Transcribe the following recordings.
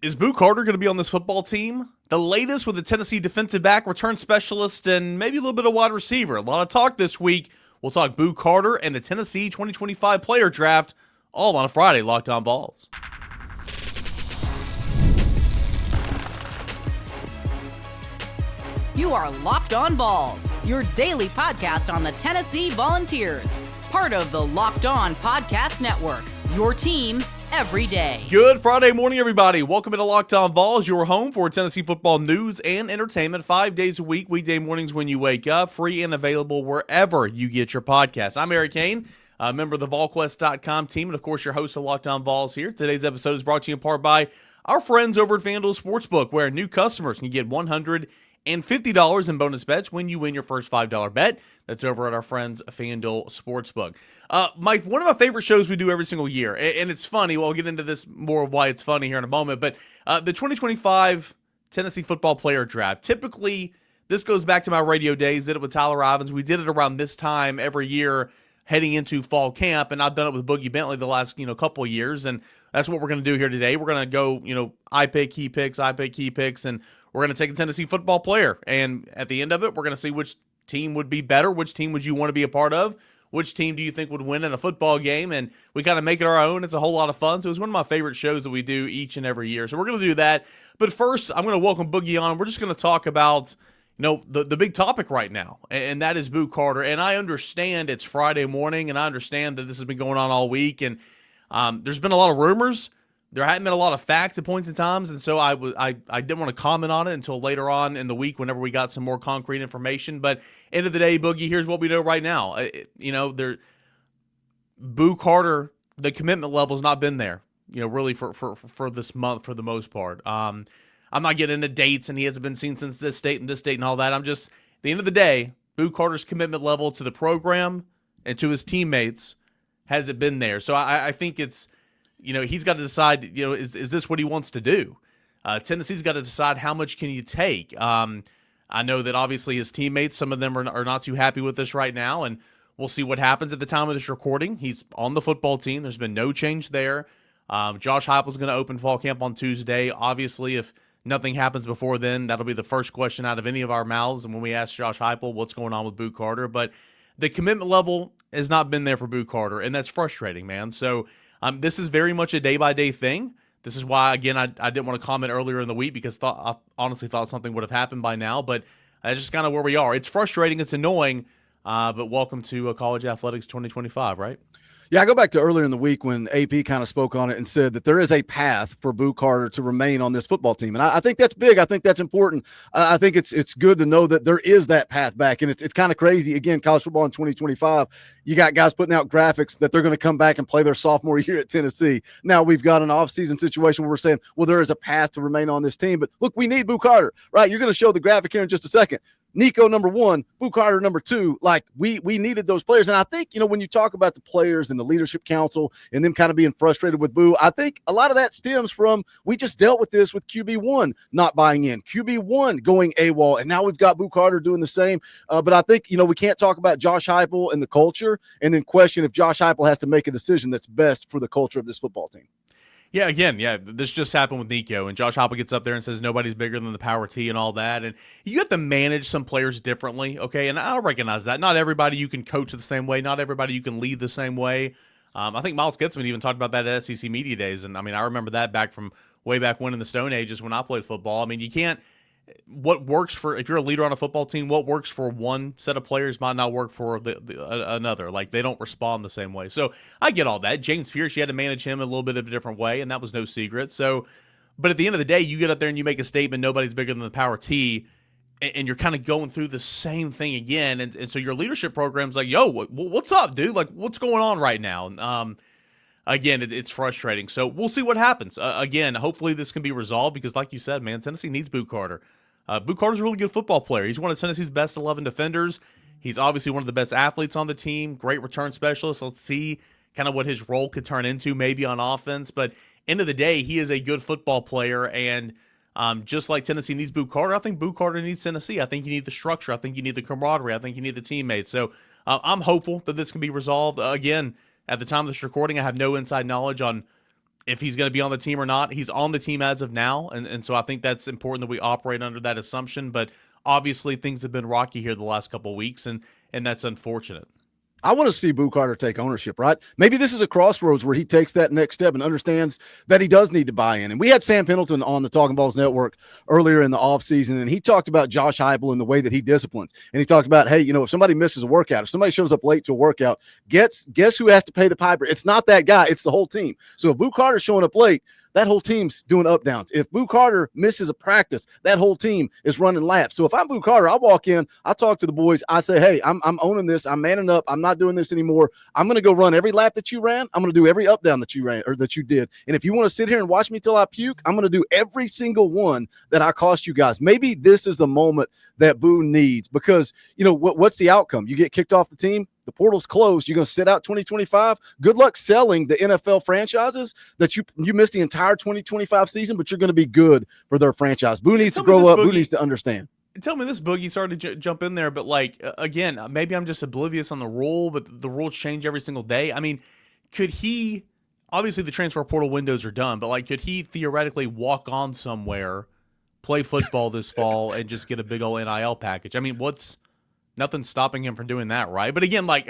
Is Boo Carter going to be on this football team? The latest with the Tennessee defensive back, return specialist, and maybe a little bit of wide receiver. A lot of talk this week. We'll talk Boo Carter and the Tennessee 2025 player draft all on a Friday. Locked On Vols. You are Locked On Vols, your daily podcast on the Tennessee Volunteers. Part of the Locked On Podcast Network, your team every day. Good Friday morning, everybody. Welcome to Locked On Vols, your home for Tennessee football news and entertainment 5 days a week, weekday mornings when you wake up, free and available wherever you get your podcasts. I'm Eric Cain, a member of the VolQuest.com team, and of course, your host of Locked On Vols here. Today's episode is brought to you in part by our friends over at FanDuel Sportsbook, where new customers can get $150 in bonus bets when you win your first $5 bet. That's over at our friends FanDuel Sportsbook. Mike, one of my favorite shows we do every single year, and it's funny. Well, I'll get into this more of why it's funny here in a moment, but the 2025 Tennessee football player draft. Typically, this goes back to my radio days. Did it with Tyler Ivins. We did it around this time every year heading into fall camp, and I've done it with Boogie Bentley the last couple of years, and that's what we're going to do here today. We're going to go, I pick, he picks, and we're going to take a Tennessee football player, and at the end of it, we're going to see which team would be better, which team would you want to be a part of, which team do you think would win in a football game, and we kind of make it our own. It's a whole lot of fun, so it's one of my favorite shows that we do each and every year, so we're going to do that. But first, I'm going to welcome Boogie on. We're just going to talk about the big topic right now, and that is Boo Carter. And I understand it's Friday morning, and I understand that this has been going on all week, and there's been a lot of rumors. There hadn't been a lot of facts at points in times, and so I didn't want to comment on it until later on in the week whenever we got some more concrete information. But end of the day, Boogie, here's what we know right now. Boo Carter, the commitment level has not been there, really for this month for the most part. I'm not getting into dates, and he hasn't been seen since this date and all that. I'm just, at the end of the day, Boo Carter's commitment level to the program and to his teammates hasn't been there. So I think it's, he's got to decide, is this what he wants to do? Tennessee's got to decide how much can you take. I know that obviously his teammates, some of them are not too happy with this right now, and we'll see what happens at the time of this recording. He's on the football team. There's been no change there. Josh Heupel is going to open fall camp on Tuesday. Obviously, if nothing happens before then, that'll be the first question out of any of our mouths, and when we ask Josh Heupel what's going on with Boo Carter. But the commitment level has not been there for Boo Carter, and that's frustrating, man. So this is very much a day-by-day thing. This is why, again, I didn't want to comment earlier in the week because I honestly thought something would have happened by now, but that's just kind of where we are. It's frustrating. It's annoying, but welcome to College Athletics 2025, right? Yeah, I go back to earlier in the week when AP kind of spoke on it and said that there is a path for Boo Carter to remain on this football team. And I think that's big. I think that's important. I think it's good to know that there is that path back. And it's kind of crazy. Again, college football in 2025, you got guys putting out graphics that they're going to come back and play their sophomore year at Tennessee. Now we've got an offseason situation where we're saying, well, there is a path to remain on this team. But look, we need Boo Carter, right? You're going to show the graphic here in just a second. Nico, number one, Boo Carter, number two. Like, we needed those players. And I think, when you talk about the players and the leadership council and them kind of being frustrated with Boo, I think a lot of that stems from we just dealt with this with QB1 not buying in, QB1 going AWOL, and now we've got Boo Carter doing the same. But I think, we can't talk about Josh Heupel and the culture and then question if Josh Heupel has to make a decision that's best for the culture of this football team. Yeah, this just happened with Nico, and Josh Heupel gets up there and says nobody's bigger than the power T and all that, and you have to manage some players differently, okay? And I recognize that. Not everybody you can coach the same way. Not everybody you can lead the same way. I think Miles Getzman even talked about that at SEC Media Days, and I remember that back from way back when in the Stone Ages when I played football. You can't – what works for – if you're a leader on a football team, what works for one set of players might not work for another. Like, they don't respond the same way. So I get all that. James Pierce, you had to manage him a little bit of a different way, and that was no secret. So, but at the end of the day, you get up there and you make a statement, nobody's bigger than the power T, and you're kind of going through the same thing again. And so your leadership program's like, yo, what's up, dude? Like, what's going on right now? Again, it's frustrating. So we'll see what happens. Again, hopefully this can be resolved because, like you said, man, Tennessee needs Boo Carter. Boo Carter's a really good football player. He's one of Tennessee's best 11 defenders. He's obviously one of the best athletes on the team, great return specialist. Let's see kind of what his role could turn into maybe on offense. But end of the day, he is a good football player. And just like Tennessee needs Boo Carter, I think Boo Carter needs Tennessee. I think you need the structure. I think you need the camaraderie. I think you need the teammates. So I'm hopeful that this can be resolved. Again, at the time of this recording, I have no inside knowledge on if he's going to be on the team or not. He's on the team as of now, and so I think that's important that we operate under that assumption. But obviously, things have been rocky here the last couple of weeks, and that's unfortunate. I want to see Boo Carter take ownership, right? Maybe this is a crossroads where he takes that next step and understands that he does need to buy in. And we had Sam Pendleton on the Talking Balls Network earlier in the offseason, and he talked about Josh Heupel and the way that he disciplines. And he talked about, hey, if somebody misses a workout, if somebody shows up late to a workout, guess who has to pay the piper? It's not that guy. It's the whole team. So if Boo Carter's showing up late, that whole team's doing up downs. If Boo Carter misses a practice, that whole team is running laps. So if I'm Boo Carter, I walk in, I talk to the boys, I say, hey, I'm owning this. I'm manning up. I'm not doing this anymore. I'm going to go run every lap that you ran. I'm going to do every up down that you ran or that you did. And if you want to sit here and watch me till I puke, I'm going to do every single one that I cost you guys. Maybe this is the moment that Boo needs because, what's the outcome? You get kicked off the team. The portal's closed. You're going to sit out 2025. Good luck selling the NFL franchises that you missed the entire 2025 season, but you're going to be good for their franchise. Boo needs to grow up. Boo needs to understand. Tell me this, Boogie. Sorry to jump in there, but again, maybe I'm just oblivious on the rule, but the rules change every single day. I mean, could he? Obviously, the transfer portal windows are done, but could he theoretically walk on somewhere, play football this fall, and just get a big old NIL package? I mean, nothing's stopping him from doing that, right? But again, why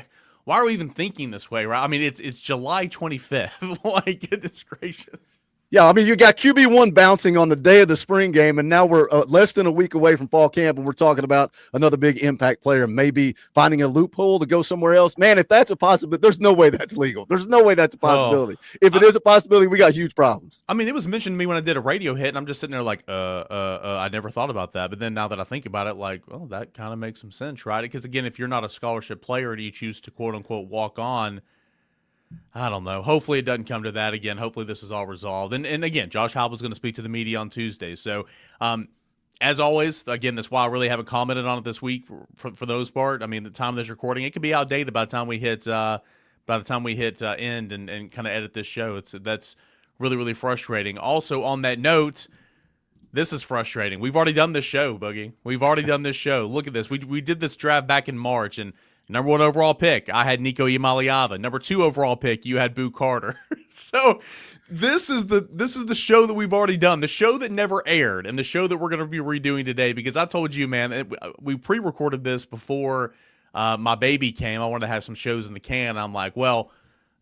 are we even thinking this way, right? I mean, it's July 25th. Goodness gracious. Yeah, I mean, you got QB1 bouncing on the day of the spring game, and now we're less than a week away from fall camp, and we're talking about another big impact player maybe finding a loophole to go somewhere else. Man, if that's a possibility, there's no way that's legal. There's no way that's a possibility. If it is a possibility, we got huge problems. I mean, it was mentioned to me when I did a radio hit, and I'm just sitting there I never thought about that. But then now that I think about it, that kind of makes some sense, right? Because, again, if you're not a scholarship player and you choose to, quote-unquote, walk on, I don't know. Hopefully it doesn't come to that again. Hopefully this is all resolved. And again, Josh Heupel is going to speak to the media on Tuesday. So, as always, again, that's why I really haven't commented on it this week for the most part. I mean, the time of this recording, it could be outdated by the time we hit end and kind of edit this show. That's really, really frustrating. Also, on that note, this is frustrating. We've already done this show, Boogie. We've already done this show. Look at this. We did this draft back in March, and number 1 overall pick, I had Nico Iamaleava. Number 2 overall pick, you had Boo Carter. So this is the show that we've already done, the show that never aired, and the show that we're going to be redoing today. Because I told you, man, we pre-recorded this before my baby came. I wanted to have some shows in the can. I'm like, well,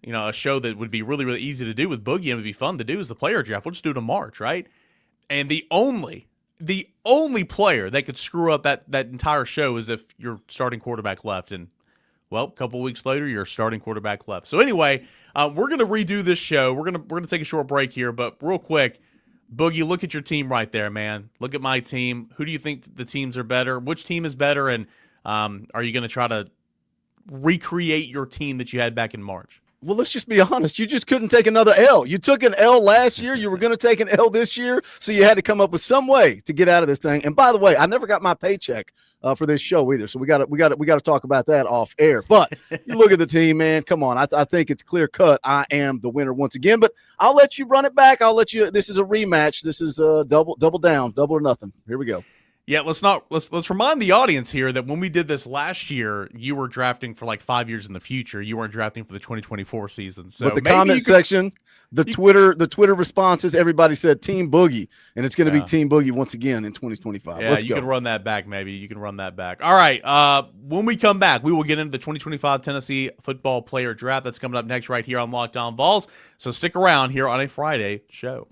a show that would be really, really easy to do with Boogie and would be fun to do is the player draft. We'll just do it in March, right? And the only player that could screw up that entire show is if your starting quarterback left. And, well, a couple weeks later, your starting quarterback left. So anyway, we're going to redo this show. We're going to take a short break here, but real quick, Boogie, look at your team right there, man. Look at my team. Who do you think the teams are better? Which team is better? And are you going to try to recreate your team that you had back in March? Well, let's just be honest. You just couldn't take another L. You took an L last year. You were going to take an L this year, so you had to come up with some way to get out of this thing. And by the way, I never got my paycheck for this show either, so we got to talk about that off air. But you look at the team, man. Come on, I think it's clear cut. I am the winner once again. But I'll let you run it back. I'll let you. This is a rematch. This is double down, double or nothing. Here we go. Yeah, let's remind the audience here that when we did this last year, you were drafting for 5 years in the future. You weren't drafting for the 2024 season. So but the comment section, the Twitter responses, everybody said Team Boogie, and it's going to be Team Boogie once again in 2025. Yeah, Let's you go. can run that back. Maybe you can run that back. All right. When we come back, we will get into the 2025 Tennessee football player draft. That's coming up next right here on Locked On Vols. So stick around here on a Friday show.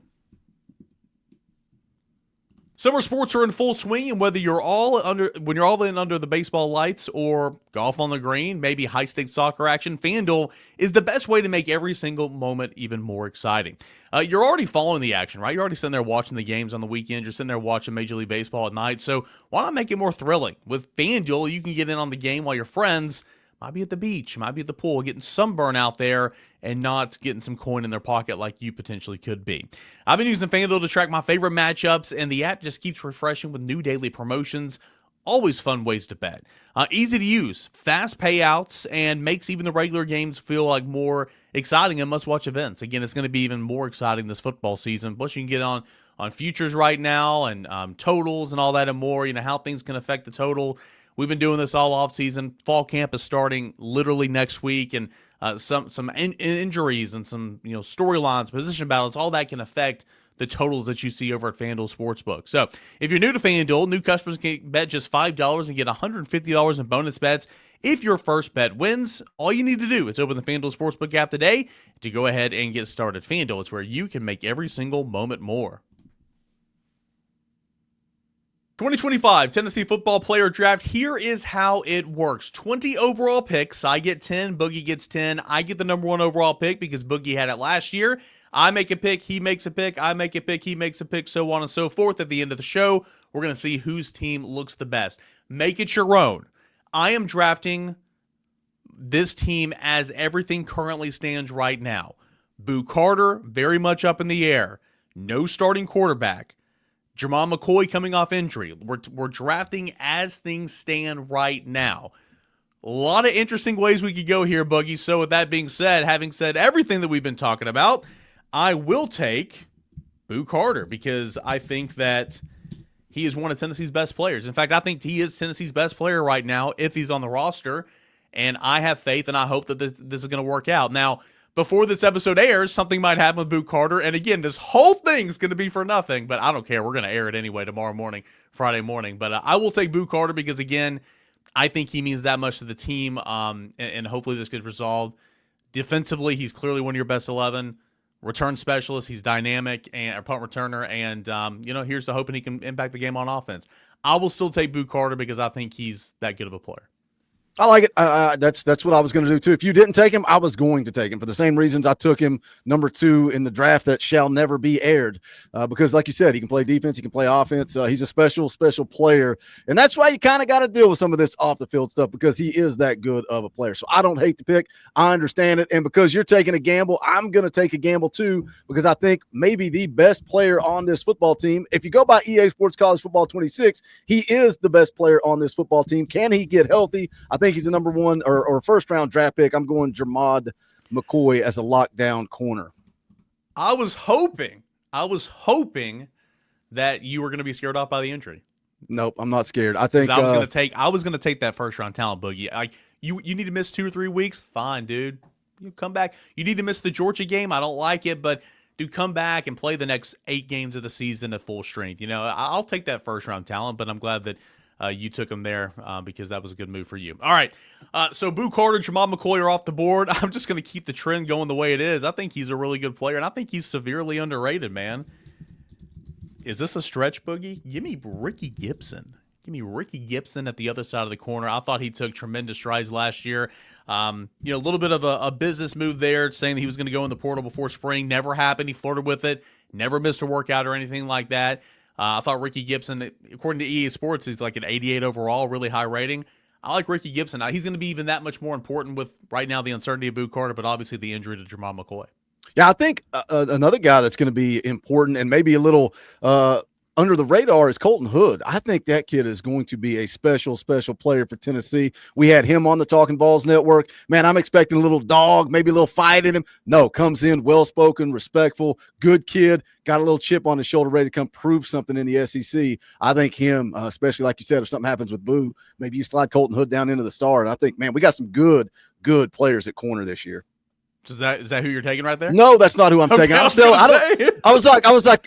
Summer sports are in full swing, and whether you're all in under the baseball lights or golf on the green, maybe high-stakes soccer action, FanDuel is the best way to make every single moment even more exciting. You're already following the action, right? You're already sitting there watching the games on the weekend. You're sitting there watching Major League Baseball at night. So why not make it more thrilling? With FanDuel, you can get in on the game while your friends might be at the beach, might be at the pool, getting sunburn out there and not getting some coin in their pocket like you potentially could be. I've been using FanDuel to track my favorite matchups, and the app just keeps refreshing with new daily promotions. Always fun ways to bet. Easy to use, fast payouts, and makes even the regular games feel like more exciting and must-watch events. Again, it's going to be even more exciting this football season. Plus, you can get on futures right now and totals and all that and more, how things can affect the total. We've been doing this all off season. Fall camp is starting literally next week, and some injuries and some storylines, position battles, all that can affect the totals that you see over at FanDuel Sportsbook. So if you're new to FanDuel, new customers can bet just $5 and get $150 in bonus bets if your first bet wins. All you need to do is open the FanDuel Sportsbook app today to go ahead and get started. FanDuel is where you can make every single moment more. 2025 Tennessee Football Player Draft. Here is how it works. 20 overall picks. I get 10. Boogie gets 10. I get the number 1 overall pick because Boogie had it last year. I make a pick. He makes a pick. I make a pick. He makes a pick. So on and so forth. At the end of the show, we're going to see whose team looks the best. Make it your own. I am drafting this team as everything currently stands right now. Boo Carter, very much up in the air. No starting quarterback. Jamal McCoy coming off injury. We're drafting as things stand right now. A lot of interesting ways we could go here, Boogie. So with that being said, having said everything that we've been talking about, I will take Boo Carter because I think that he is one of Tennessee's best players. In fact, I think he is Tennessee's best player right now if he's on the roster, and I have faith and I hope that this is going to work out. Now, before this episode airs, something might happen with Boo Carter. And again, this whole thing's going to be for nothing, but I don't care. We're going to air it anyway tomorrow morning, Friday morning. But I will take Boo Carter because, again, I think he means that much to the team, and hopefully this gets resolved. Defensively, he's clearly one of your best 11. Return specialist, he's dynamic, and a punt returner. And, here's to hoping he can impact the game on offense. I will still take Boo Carter because I think he's that good of a player. I like it. That's what I was going to do too. If you didn't take him, I was going to take him for the same reasons I took him number 2 in the draft that shall never be aired. Because like you said, he can play defense, he can play offense. He's a special player. And that's why you kind of got to deal with some of this off the field stuff because he is that good of a player. So I don't hate the pick. I understand it. And because you're taking a gamble, I'm going to take a gamble too, because I think maybe the best player on this football team, if you go by EA Sports College Football 26, he is the best player on this football team. Can he get healthy? I think he's a number 1 or first round draft pick. I'm going Jamal McCoy as a lockdown corner. I was hoping that you were going to be scared off by the injury. Nope, I'm not scared. I think I was going to take that first round talent, Boogie. Like you need to miss 2 or 3 weeks. Fine, dude. You come back. You need to miss the Georgia game. I don't like it, but dude, come back and play the next 8 games of the season at full strength. I'll take that first round talent, but I'm glad that you took him there because that was a good move for you. All right, so Boo Carter, Jamal McCoy are off the board. I'm just going to keep the trend going the way it is. I think he's a really good player, and I think he's severely underrated, man. Is this a stretch, Boogie? Give me Ricky Gibson. Give me Ricky Gibson at the other side of the corner. I thought he took tremendous strides last year. A little bit of a business move there, saying that he was going to go in the portal before spring. Never happened. He flirted with it. Never missed a workout or anything like that. I thought Ricky Gibson, according to EA Sports, he's like an 88 overall, really high rating. I like Ricky Gibson. Now, he's going to be even that much more important with right now the uncertainty of Boo Carter, but obviously the injury to Jamal McCoy. Yeah, I think another guy that's going to be important and maybe a little under the radar is Colton Hood. I think that kid is going to be a special player for Tennessee. We had him on the Talking Vols network. Man, I'm expecting a little dog, maybe a little fight in him. No, comes in well-spoken, respectful, good kid, got a little chip on his shoulder, ready to come prove something in the SEC. I think him, especially like you said, if something happens with Boo, maybe you slide Colton Hood down into the star. And I think, man, we got some good players at corner this year. So is that who you're taking right there? No, that's not who I'm taking. I was like,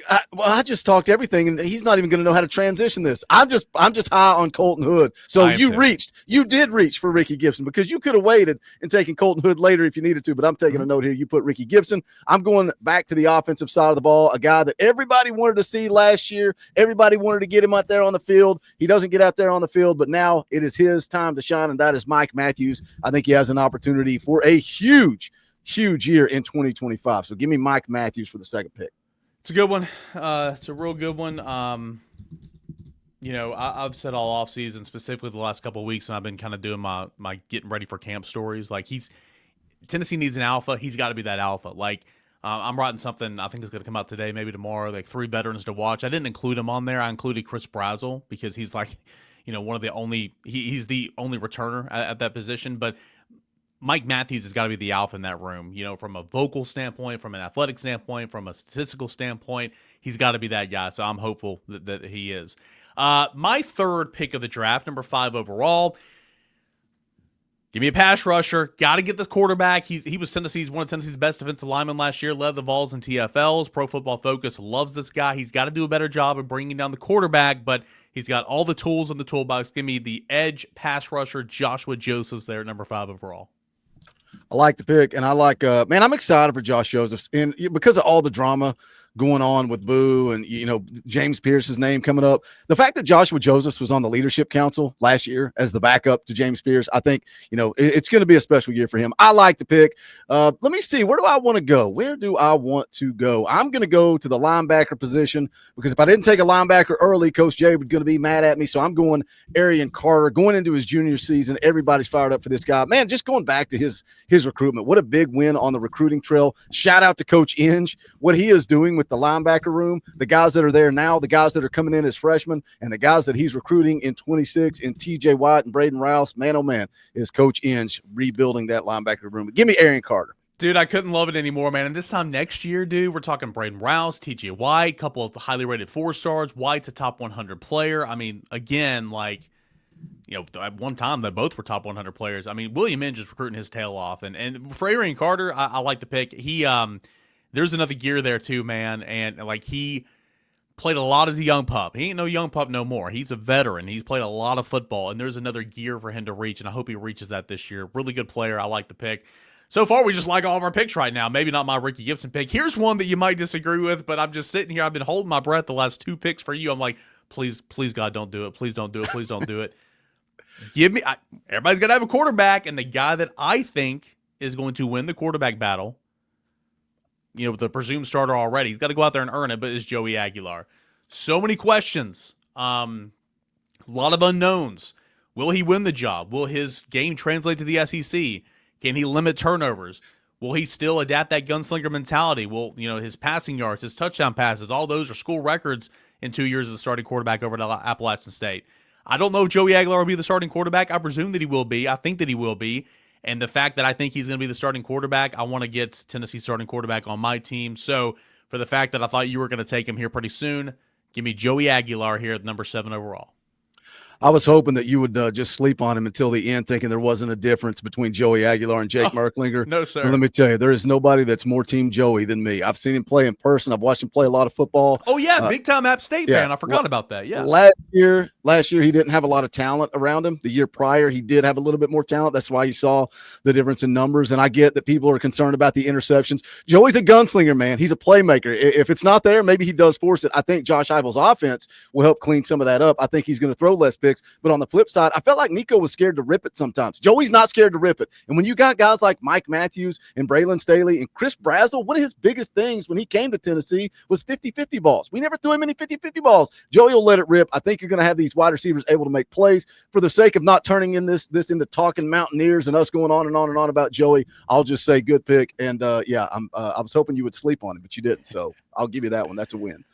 I just talked everything, and he's not even going to know how to transition this. I'm just high on Colton Hood. So you did reach for Ricky Gibson because you could have waited and taken Colton Hood later if you needed to. But I'm taking a note here. You put Ricky Gibson. I'm going back to the offensive side of the ball. A guy that everybody wanted to see last year. Everybody wanted to get him out there on the field. He doesn't get out there on the field, but now it is his time to shine, and that is Mike Matthews. I think he has an opportunity for a huge year in 2025. So give me Mike Matthews for the second pick. It's a good one. It's a real good one. I've said all offseason, specifically the last couple of weeks, and I've been kind of doing my getting ready for camp stories. Like Tennessee needs an alpha. He's got to be that alpha. Like I'm writing something I think it's going to come out today, maybe tomorrow, like 3 veterans to watch. I didn't include him on there. I included Chris Brazzell because he's like, one of the only, he's the only returner at that position. But Mike Matthews has got to be the alpha in that room, from a vocal standpoint, from an athletic standpoint, from a statistical standpoint. he's got to be that guy. So I'm hopeful that he is. My third pick of the draft, number 5 overall. Give me a pass rusher. Got to get the quarterback. He was one of Tennessee's best defensive linemen last year, led the Vols in TFLs. Pro Football Focus loves this guy. He's got to do a better job of bringing down the quarterback, but he's got all the tools in the toolbox. Give me the edge pass rusher, Joshua Josephs there, number 5 overall. I like the pick, and I like man, I'm excited for Josh Josephs, and because of all the drama going on with Boo and James Pierce's name coming up. The fact that Joshua Josephs was on the leadership council last year as the backup to James Pierce, I think it's going to be a special year for him. I like the pick. Let me see, where do I want to go? Where do I want to go? I'm going to go to the linebacker position because if I didn't take a linebacker early, Coach Jay was going to be mad at me. So I'm going Arian Carter going into his junior season. Everybody's fired up for this guy, man. Just going back to his recruitment, what a big win on the recruiting trail. Shout out to Coach Inge, what he is doing with the linebacker room, the guys that are there now, the guys that are coming in as freshmen, and the guys that he's recruiting in 26 in TJ Watt and Braden Rouse. Man, oh man, is Coach Inge rebuilding that linebacker room. Give me Arian Carter. Dude, I couldn't love it anymore, man. And this time next year, dude, we're talking Braden Rouse, TJ White, couple of highly rated 4-stars. White's a top 100 player. I mean, again, at one time, they both were top 100 players. I mean, William Inge is recruiting his tail off. And for Arian Carter, I like the pick. There's another gear there too, man. And he played a lot as a young pup. He ain't no young pup no more. He's a veteran. He's played a lot of football, and there's another gear for him to reach, and I hope he reaches that this year. Really good player. I like the pick. So far, we just like all of our picks right now. Maybe not my Ricky Gibson pick. Here's one that you might disagree with, but I'm just sitting here. I've been holding my breath the last 2 picks for you. I'm like, please, God, don't do it. Please don't do it. Please don't do it. Everybody's got to have a quarterback, and the guy that I think is going to win the quarterback battle, with the presumed starter already, he's got to go out there and earn it, but it's Joey Aguilar. So many questions. A lot of unknowns. Will he win the job? Will his game translate to the SEC? Can he limit turnovers? Will he still adapt that gunslinger mentality? Will, his passing yards, his touchdown passes, all those are school records in 2 years as a starting quarterback over at Appalachian State. I don't know if Joey Aguilar will be the starting quarterback. I presume that he will be. I think that he will be. And the fact that I think he's going to be the starting quarterback, I want to get Tennessee starting quarterback on my team. So for the fact that I thought you were going to take him here pretty soon, give me Joey Aguilar here at number 7 overall. I was hoping that you would just sleep on him until the end, thinking there wasn't a difference between Joey Aguilar and Jake Merklinger. No, sir. Well, let me tell you, there is nobody that's more Team Joey than me. I've seen him play in person. I've watched him play a lot of football. Oh, yeah, big-time App State fan. I forgot about that, yeah. Last year, he didn't have a lot of talent around him. The year prior, he did have a little bit more talent. That's why you saw the difference in numbers, and I get that people are concerned about the interceptions. Joey's a gunslinger, man. He's a playmaker. If it's not there, maybe he does force it. I think Josh Heupel's offense will help clean some of that up. I think he's going to throw less picks, but on the flip side, I felt like Nico was scared to rip it sometimes. Joey's not scared to rip it. And when you got guys like Mike Matthews and Braylon Staley and Chris Brazzell, one of his biggest things when he came to Tennessee was 50-50 balls. We never threw him any 50-50 balls. Joey will let it rip. I think you're going to have these wide receivers able to make plays. For the sake of not turning in this into talking Mountaineers and us going on and on and on about Joey, I'll just say good pick. And I was hoping you would sleep on it, but you didn't. So I'll give you that one. That's a win.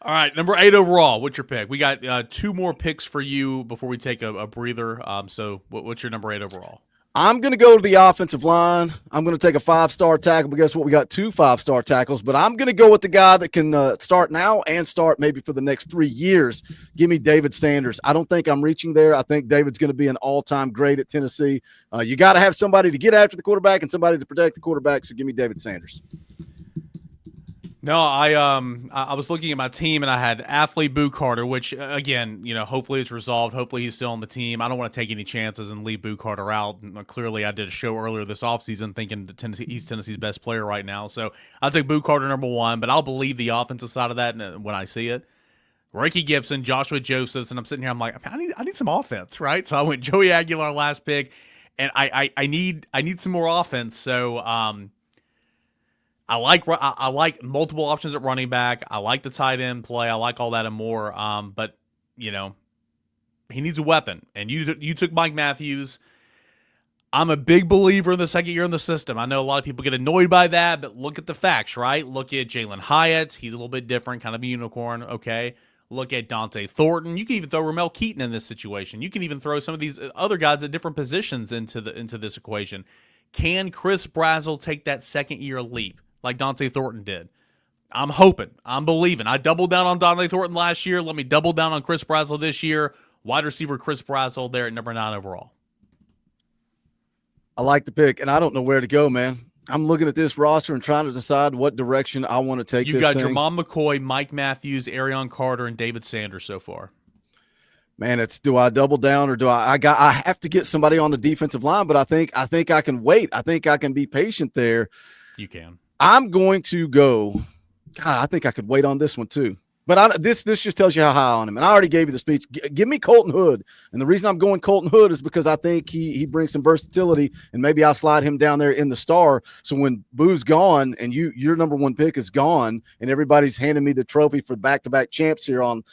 All right, number 8 overall. What's your pick? We got 2 more picks for you before we take a breather. So what's your number 8 overall? I'm going to go to the offensive line. I'm going to take a 5-star tackle, but guess what? We got 2 5-star tackles, but I'm going to go with the guy that can start now and start maybe for the next 3 years. Give me David Sanders. I don't think I'm reaching there. I think David's going to be an all-time great at Tennessee. You got to have somebody to get after the quarterback and somebody to protect the quarterback, so give me David Sanders. No, I was looking at my team and I had athlete Boo Carter, which again, hopefully it's resolved. Hopefully he's still on the team. I don't want to take any chances and leave Boo Carter out. Clearly, I did a show earlier this offseason thinking he's Tennessee's best player right now. So I'll take Boo Carter number 1, but I'll believe the offensive side of that when I see it. Ricky Gibson, Joshua Josephs, and I'm sitting here. I'm like, I need some offense, right? So I went Joey Aguilar last pick, and I need some more offense. So I like multiple options at running back. I like the tight end play. I like all that and more. But he needs a weapon. And you took Mike Matthews. I'm a big believer in the second year in the system. I know a lot of people get annoyed by that, but look at the facts, right? Look at Jalen Hyatt. He's a little bit different, kind of a unicorn. Okay. Look at Dante Thornton. You can even throw Ramel Keaton in this situation. You can even throw some of these other guys at different positions into this equation. Can Chris Brazzell take that second year leap like Dante Thornton did? I'm hoping. I'm believing. I doubled down on Dante Thornton last year. Let me double down on Chris Brazzell this year. Wide receiver Chris Brazzell there at number 9 overall. I like the pick, and I don't know where to go, man. I'm looking at this roster and trying to decide what direction I want to take. You've got Jermon McCoy, Mike Matthews, Arion Carter, and David Sanders so far. Man, it's do I double down or do I have to get somebody on the defensive line, but I think I can wait. I think I can be patient there. You can. I'm going to go. God, I think I could wait on this one too. But this just tells you how high on him. And I already gave you the speech. Give me Colton Hood. And the reason I'm going Colton Hood is because I think he brings some versatility, and maybe I'll slide him down there in the star. So when Boo's gone and your number 1 pick is gone, and everybody's handing me the trophy for back-to-back champs here on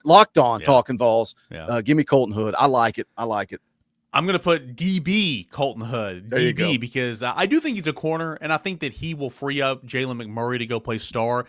Locked On Talking Vols, give me Colton Hood. I like it. I'm going to put DB Colton Hood. There you DB go. because I do think he's a corner, and I think that he will free up Jalen McMurray to go play star.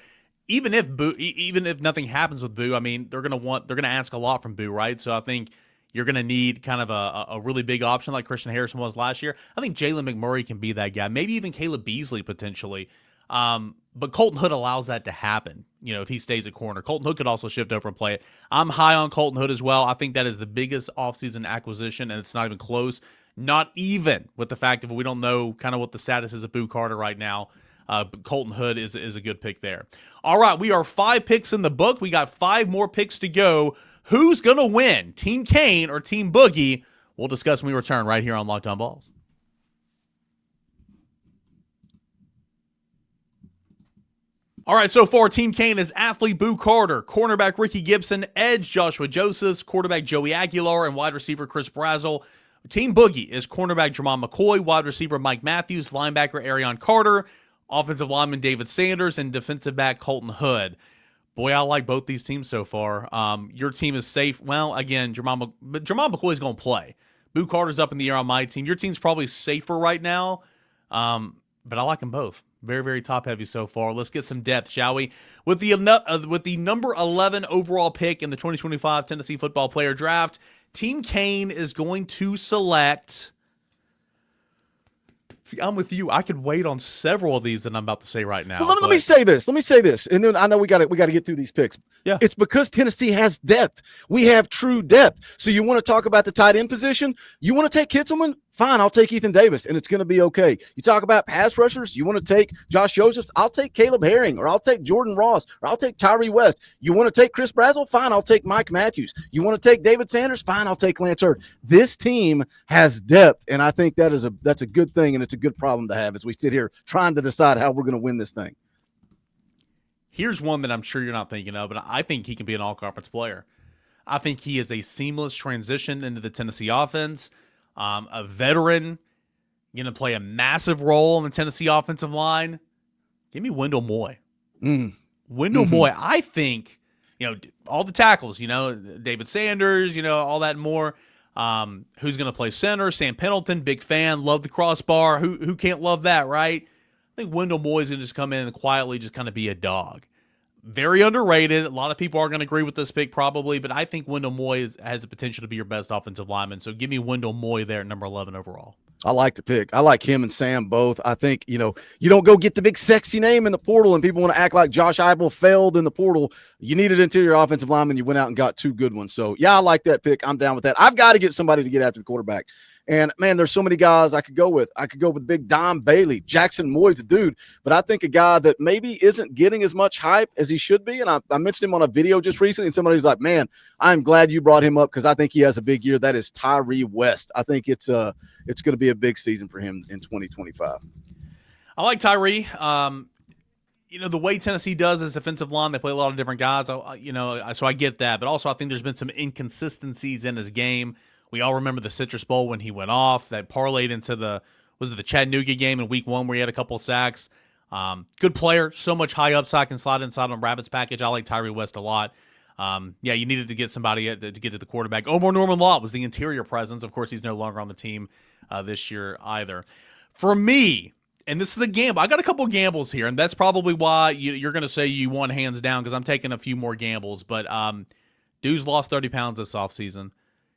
Even if nothing happens with Boo, I mean, they're going to ask a lot from Boo, right? So I think you're going to need kind of a really big option like Christian Harrison was last year. I think Jalen McMurray can be that guy. Maybe even Caleb Beasley potentially. But Colton Hood allows that to happen, if he stays at corner. Colton Hood could also shift over and play it. I'm high on Colton Hood as well. I think that is the biggest offseason acquisition, and it's not even close. Not even with the fact that we don't know kind of what the status is of Boo Carter right now. But Colton Hood is a good pick there. All right, we are 5 picks in the book. We got 5 more picks to go. Who's going to win, Team Cain or Team Boogie? We'll discuss when we return right here on Locked On Vols. All right, so far, Team Cain is athlete Boo Carter, cornerback Ricky Gibson, edge Joshua Josephs, quarterback Joey Aguilar, and wide receiver Chris Brazzell. Team Boogie is cornerback Jermon McCoy, wide receiver Mike Matthews, linebacker Arion Carter, offensive lineman David Sanders, and defensive back Colton Hood. Boy, I like both these teams so far. Your team is safe. Well, again, Jermon McCoy is going to play. Boo Carter's up in the air on my team. Your team's probably safer right now, but I like them both. Very, very top-heavy so far. Let's get some depth, shall we? With the number 11 overall pick in the 2025 Tennessee Football Player Draft, Team Cain is going to select... See, I'm with you. I could wait on several of these that I'm about to say right now. Well, let me say this. And then I know we got to get through these picks. Yeah. It's because Tennessee has depth. We have true depth. So you want to talk about the tight end position? You want to take Kitzelman? Fine, I'll take Ethan Davis, and it's going to be okay. You talk about pass rushers? You want to take Josh Josephs? I'll take Caleb Herring, or I'll take Jordan Ross, or I'll take Tyree West. You want to take Chris Brazzell? Fine, I'll take Mike Matthews. You want to take David Sanders? Fine, I'll take Lance Hurd. This team has depth, and I think that's a good thing, and it's a good problem to have as we sit here trying to decide how we're going to win this thing. Here's one that I'm sure you're not thinking of, but I think he can be an all-conference player. I think he is a seamless transition into the Tennessee offense. A veteran, going to play a massive role in the Tennessee offensive line. Give me Wendell Moy. Wendell Moy, I think, all the tackles, David Sanders, all that and more. Who's going to play center? Sam Pendleton, big fan, love the crossbar. Who can't love that, right? I think Wendell Moy is going to just come in and quietly just kind of be a dog. Very underrated. A lot of people are going to agree with this pick probably, but I think Wendell Moy has the potential to be your best offensive lineman. So give me Wendell Moy there at number 11 overall. I like the pick. I like him and Sam both. I think, you don't go get the big sexy name in the portal and people want to act like Josh Heupel failed in the portal. You needed interior offensive lineman. You went out and got 2 good ones. So, yeah, I like that pick. I'm down with that. I've got to get somebody to get after the quarterback. And, man, there's so many guys I could go with. I could go with big Dom Bailey. Jackson Moy's a dude. But I think a guy that maybe isn't getting as much hype as he should be, and I mentioned him on a video just recently, and somebody was like, man, I'm glad you brought him up because I think he has a big year. That is Tyree West. I think it's going to be a big season for him in 2025. I like Tyree. The way Tennessee does is defensive line, they play a lot of different guys, so I get that. But also I think there's been some inconsistencies in his game. We all remember the Citrus Bowl when he went off. That parlayed into the Chattanooga game in week 1 where he had a couple of sacks. Good player, so much high upside, can slide inside on Rabbit's package. I like Tyree West a lot. You needed to get somebody to get to the quarterback. Omar Norman Law was the interior presence. Of course, he's no longer on the team this year either. For me, and this is a gamble, I got a couple gambles here, and that's probably why you're going to say you won hands down because I'm taking a few more gambles. But dude's lost 30 pounds this offseason.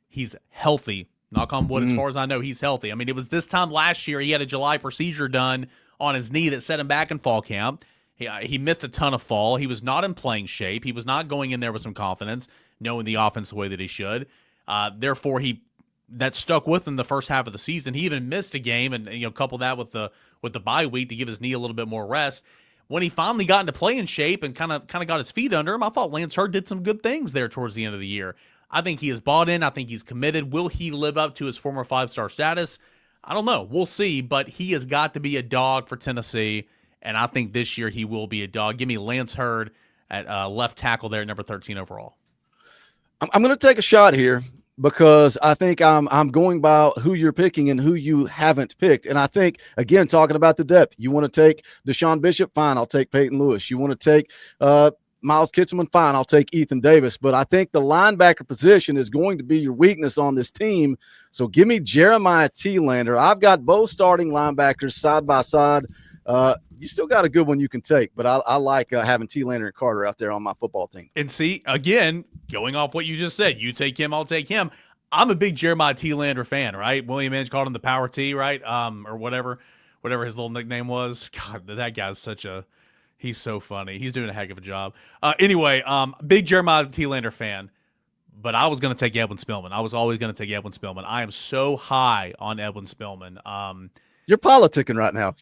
He's healthy. Knock on wood, as far as I know, he's healthy. I mean, it was this time last year he had a July procedure done on his knee that set him back in fall camp. He missed a ton of fall. He was not in playing shape. He was not going in there with some confidence, knowing the offense the way that he should. Therefore, that stuck with him the first half of the season. He even missed a game, and couple that with the bye week to give his knee a little bit more rest. When he finally got into playing shape and kind of got his feet under him, I thought Lance Hurd did some good things there towards the end of the year. I think he is bought in. I think he's committed. Will he live up to his former 5-star status? I don't know. We'll see, but he has got to be a dog for Tennessee, and I think this year he will be a dog. Give me Lance Hurd at left tackle there, number 13 overall. I'm going to take a shot here because I think I'm going by who you're picking and who you haven't picked. And I think, again, talking about the depth, you want to take Deshaun Bishop, fine, I'll take Peyton Lewis. You want to take Miles Kitselman, fine, I'll take Ethan Davis. But I think the linebacker position is going to be your weakness on this team. So give me Jeremiah Thielander. I've got both starting linebackers side by side. You still got a good one you can take, but I like having Thielander and Carter out there on my football team. And see, again, going off what you just said, you take him, I'll take him. I'm a big Jeremiah Thielander fan, right? William Inge called him the Power T, right? Or whatever his little nickname was. God, that guy's he's so funny. He's doing a heck of a job. Anyway, big Jeremiah Thielander fan, but I was going to take Edwin Spillman. I was always going to take Edwin Spillman. I am so high on Edwin Spillman. You're politicking right now.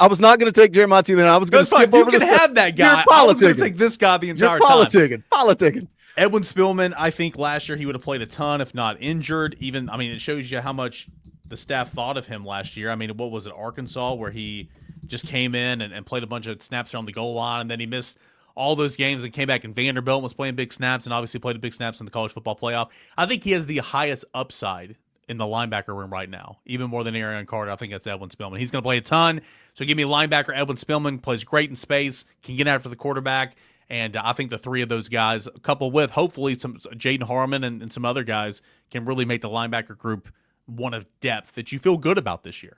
I was not going to take Jeremiah Thielander. I was going to skip over You can have that guy. I was going to take this guy the entire time. Politicking. Edwin Spillman, I think last year he would have played a ton, if not injured. It shows you how much the staff thought of him last year. What was it, Arkansas, where he just came in and played a bunch of snaps around the goal line, and then he missed all those games and came back, and Vanderbilt was playing big snaps and obviously played the big snaps in the college football playoff. I think he has the highest upside in the linebacker room right now, even more than Arion Carter. I think that's Edwin Spillman. He's going to play a ton, so give me linebacker Edwin Spillman, plays great in space, can get after the quarterback, and I think the three of those guys, coupled with hopefully some Jaden Harmon and some other guys, can really make the linebacker group one of depth that you feel good about this year.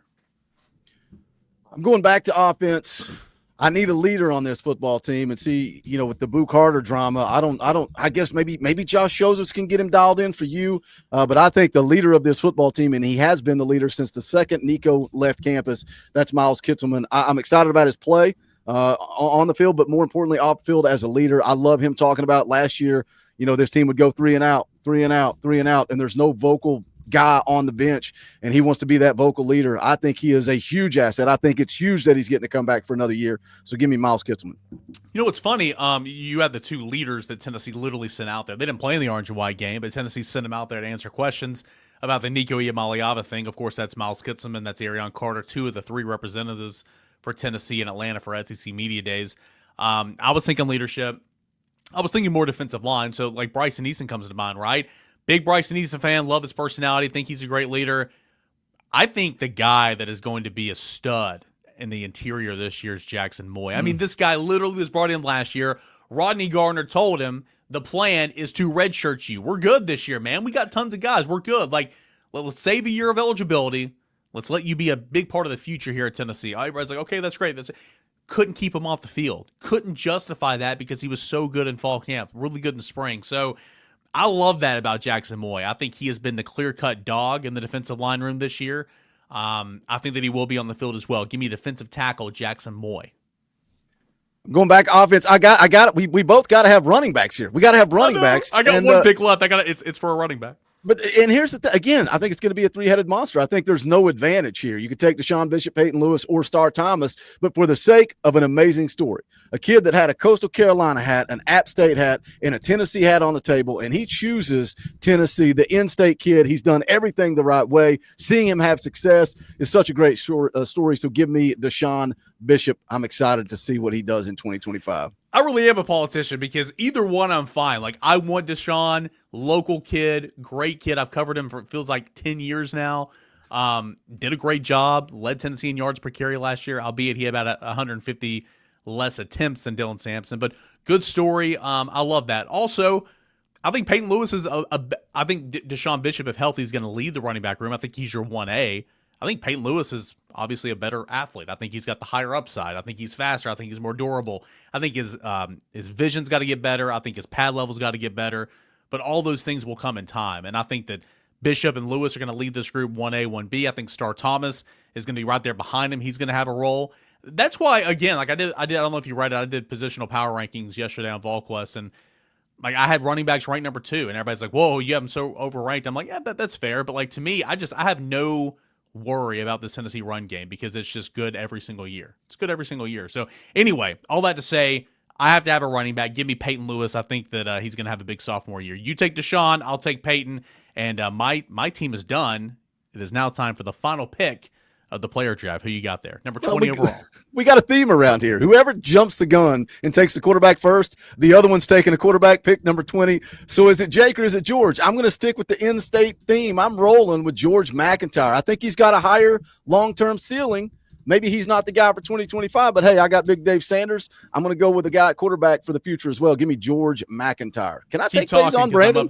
I'm going back to offense. I need a leader on this football team, and see, with the Boo Carter drama, I guess maybe Josh Joseph can get him dialed in for you. But I think the leader of this football team, and he has been the leader since the second Nico left campus, that's Miles Kitselman. I'm excited about his play on the field, but more importantly, off field as a leader. I love him talking about last year, this team would go 3 and out, and there's no vocal guy on the bench, and he wants to be that vocal leader. I think he is a huge asset. I think it's huge that he's getting to come back for another year. So give me Miles Kitselman. What's funny? You had the two leaders that Tennessee literally sent out there. They didn't play in the orange and white game, but Tennessee sent them out there to answer questions about the Nico Iamaleava thing. Of course, that's Miles Kitselman. That's Arion Carter, two of the three representatives for Tennessee in Atlanta for SEC Media Days. I was thinking leadership. I was thinking more defensive line. So like Bryson Eason comes to mind, right? Big Bryson Eason fan, love his personality, think he's a great leader. I think the guy that is going to be a stud in the interior this year is Jackson Moy. This guy literally was brought in last year. Rodney Gardner told him the plan is to redshirt you. We're good this year, man. We got tons of guys. We're good. Let's save a year of eligibility. Let's let you be a big part of the future here at Tennessee. Everybody's like, okay, that's great. Couldn't keep him off the field. Couldn't justify that because he was so good in fall camp, really good in spring. So I love that about Jackson Moy. I think he has been the clear-cut dog in the defensive line room this year. I think that he will be on the field as well. Give me defensive tackle Jackson Moy. Going back offense, I got it. We both got to have running backs here. We got to have running backs. I got one pick left. It's for a running back. And here's the thing. Again, I think it's going to be a three-headed monster. I think there's no advantage here. You could take Deshaun Bishop, Peyton Lewis, or Star Thomas, but for the sake of an amazing story, a kid that had a Coastal Carolina hat, an App State hat, and a Tennessee hat on the table, and he chooses Tennessee, the in-state kid. He's done everything the right way. Seeing him have success is such a great story. So give me Deshaun Bishop. I'm excited to see what he does in 2025. I really am a politician because either one I'm fine. I want Deshaun, local kid, great kid. I've covered him for it feels like 10 years now. Did a great job. Led Tennessee in yards per carry last year, albeit he had about 150 less attempts than Dylan Sampson. But good story. I love that. Also, I think Peyton Lewis is I think Deshaun Bishop, if healthy, is going to lead the running back room. I think he's your 1A. I think Peyton Lewis is obviously a better athlete. I think he's got the higher upside. I think he's faster. I think he's more durable. I think his vision's got to get better. I think his pad level's got to get better. But all those things will come in time. And I think that Bishop and Lewis are going to lead this group 1A, 1B. I think Star Thomas is going to be right there behind him. He's going to have a role. That's why, again, like I don't know if you read it, I did positional power rankings yesterday on VolQuest, and like I had running backs ranked number 2, and everybody's like, whoa, you have them so overranked. I'm like, yeah, that's fair. But like to me, I have no worry about this Tennessee run game because it's just good every single year. It's good every single year. So anyway, all that to say, I have to have a running back. Give me Peyton Lewis. I think that he's going to have a big sophomore year. You take Deshaun, I'll take Peyton, and my team is done. It is now time for the final pick of the player draft. Who you got there? Number 20 overall. We got a theme around here. Whoever jumps the gun and takes the quarterback first, the other one's taking a quarterback pick, number 20. So is it Jake or is it George? I'm going to stick with the in-state theme. I'm rolling with George McIntyre. I think he's got a higher long-term ceiling. Maybe he's not the guy for 2025, but hey, I got Big Dave Sanders. I'm going to go with a guy at quarterback for the future as well. Give me George McIntyre. Can I take Faison Brandon?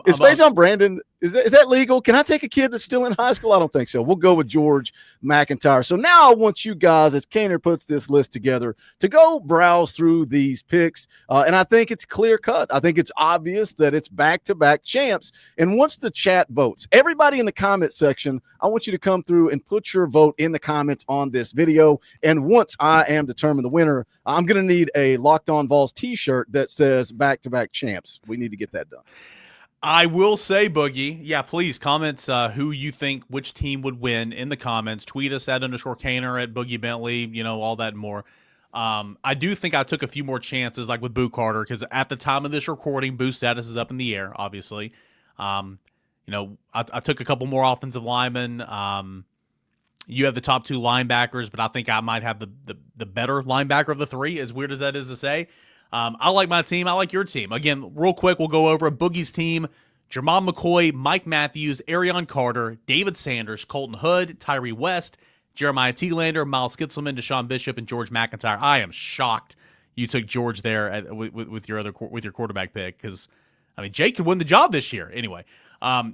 Is Faison Brandon, is that legal? Can I take a kid that's still in high school? I don't think so. We'll go with George McIntyre. So now I want you guys, as Kaner puts this list together, to go browse through these picks. And I think it's clear cut. I think it's obvious that it's back-to-back champs. And once the chat votes, everybody in the comment section, I want you to come through and put your vote in the comments on this video. And once I am determined the winner, I'm going to need a Locked On Vols t-shirt that says back-to-back champs. We need to get that done. I will say, Boogie, yeah, please comment who you think, which team would win in the comments. Tweet us at _Caner, at Boogie Bentley, all that and more. I do think I took a few more chances, like with Boo Carter, because at the time of this recording, Boo's status is up in the air, obviously. I took a couple more offensive linemen. You have the top 2 linebackers, but I think I might have the better linebacker of the 3, as weird as that is to say. I like my team. I like your team. Again, real quick, we'll go over Boogie's team. Jermon McCoy, Mike Matthews, Arion Carter, David Sanders, Colton Hood, Tyree West, Jeremiah Thielander, Miles Kitzelman, Deshaun Bishop, and George McIntyre. I am shocked you took George there with your quarterback pick because, Jake could win the job this year. Anyway,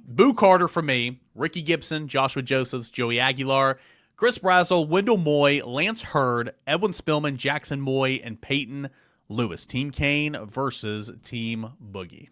Boo Carter for me, Ricky Gibson, Joshua Josephs, Joey Aguilar, Chris Brazzell, Wendell Moy, Lance Hurd, Edwin Spillman, Jackson Moy, and Peyton Lewis. Team Cain versus Team Boogie.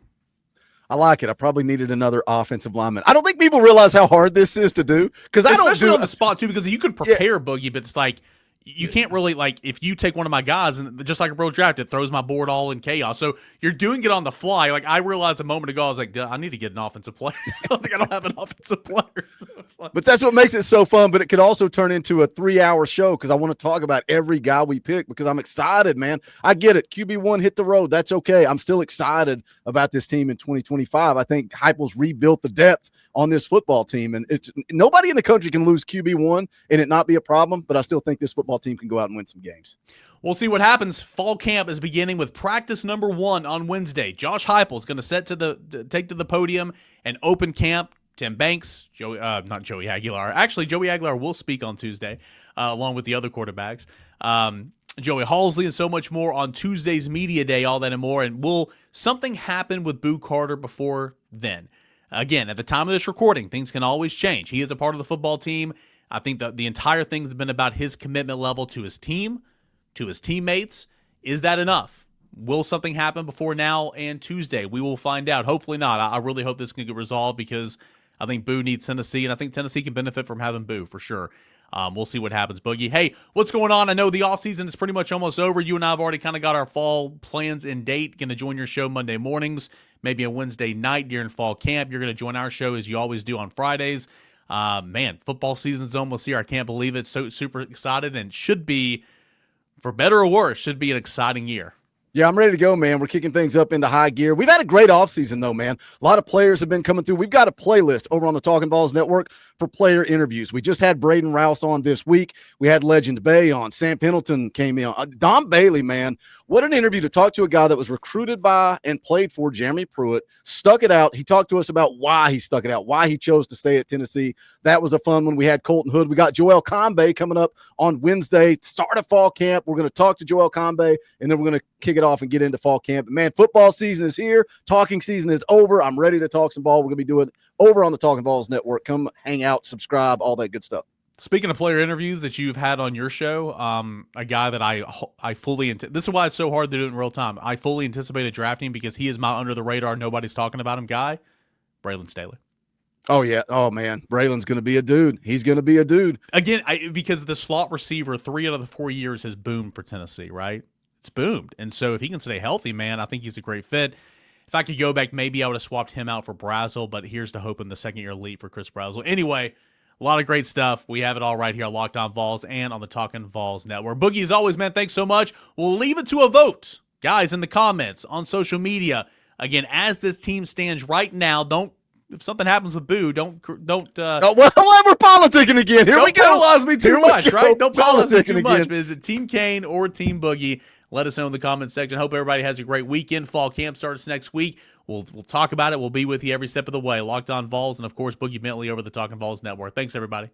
I like it. I probably needed another offensive lineman. I don't think people realize how hard this is to do because I don't do on the spot too. Because you could prepare Boogie, but it's like you can't really if you take one of my guys and just like a real draft, it throws my board all in chaos. So you're doing it on the fly. Like I realized a moment ago, I was like, I need to get an offensive player. I don't have an offensive player. So it's like, but that's what makes it so fun. But it could also turn into a 3-hour show because I want to talk about every guy we pick because I'm excited, man. I get it. QB1 hit the road. That's okay. I'm still excited about this team in 2025. I think Heupel's rebuilt the depth on this football team, and it's nobody in the country can lose QB1 and it not be a problem. But I still think this football team can go out and win some games. We'll see what happens. Fall camp is beginning with practice number 1 on Wednesday. Josh Heupel is going to take to the podium and open camp. Tim Banks, not Joey Aguilar. Actually, Joey Aguilar will speak on Tuesday, along with the other quarterbacks. Joey Halsley and so much more on Tuesday's media day, all that and more. And will something happen with Boo Carter before then? Again, at the time of this recording, things can always change. He is a part of the football team. I think that the entire thing has been about his commitment level to his team, to his teammates. Is that enough? Will something happen before now and Tuesday? We will find out. Hopefully not. I really hope this can get resolved because I think Boo needs Tennessee, and I think Tennessee can benefit from having Boo for sure. We'll see what happens, Boogie. Hey, what's going on? I know the offseason is pretty much almost over. You and I have already kind of got our fall plans in date. Going to join your show Monday mornings, maybe a Wednesday night during fall camp. You're going to join our show as you always do on Fridays. Man, football season's almost here. I can't believe it. So super excited, and should be, for better or worse, should be an exciting year. Yeah, I'm ready to go, man. We're kicking things up into high gear. We've had a great offseason, though, man. A lot of players have been coming through. We've got a playlist over on the Talking Balls Network for player interviews. We just had Braden Rouse on this week. We had Legend Bay on. Sam Pendleton came in. Don Bailey, man. What an interview to talk to a guy that was recruited by and played for Jeremy Pruitt, stuck it out. He talked to us about why he stuck it out, why he chose to stay at Tennessee. That was a fun one. We had Colton Hood. We got Joel Combe coming up on Wednesday, start of fall camp. We're going to talk to Joel Combe, and then we're going to kick it off and get into fall camp. Man, football season is here. Talking season is over. I'm ready to talk some ball. We're going to be doing it over on the Talking Balls Network. Come hang out, subscribe, all that good stuff. Speaking of player interviews that you've had on your show, a guy that I fully this is why it's so hard to do it in real time. I fully anticipated drafting because he is my under the radar, nobody's talking about him guy, Braylon Staley. Oh, yeah. Oh, man. Braylon's going to be a dude. He's going to be a dude. Again, because the slot receiver 3 out of the 4 years has boomed for Tennessee, right? It's boomed. And so if he can stay healthy, man, I think he's a great fit. If I could go back, maybe I would have swapped him out for Brazel, but here's to hoping the second-year leap for Chris Brazel. Anyway, a lot of great stuff. We have it all right here on Locked On Vols and on the Talkin' Vols Network. Boogie, as always, man, thanks so much. We'll leave it to a vote. Guys, in the comments, on social media. Again, as this team stands right now, if something happens with Boo, don't we're politicking again. Here we go. Don't penalize me too much, right? Don't penalize me too much. Again. But is it Team Cain or Team Boogie? Let us know in the comments section. Hope everybody has a great weekend. Fall camp starts next week. We'll talk about it. We'll be with you every step of the way. Locked On Vols and, of course, Boogie Bentley over the Talkin' Vols Network. Thanks, everybody.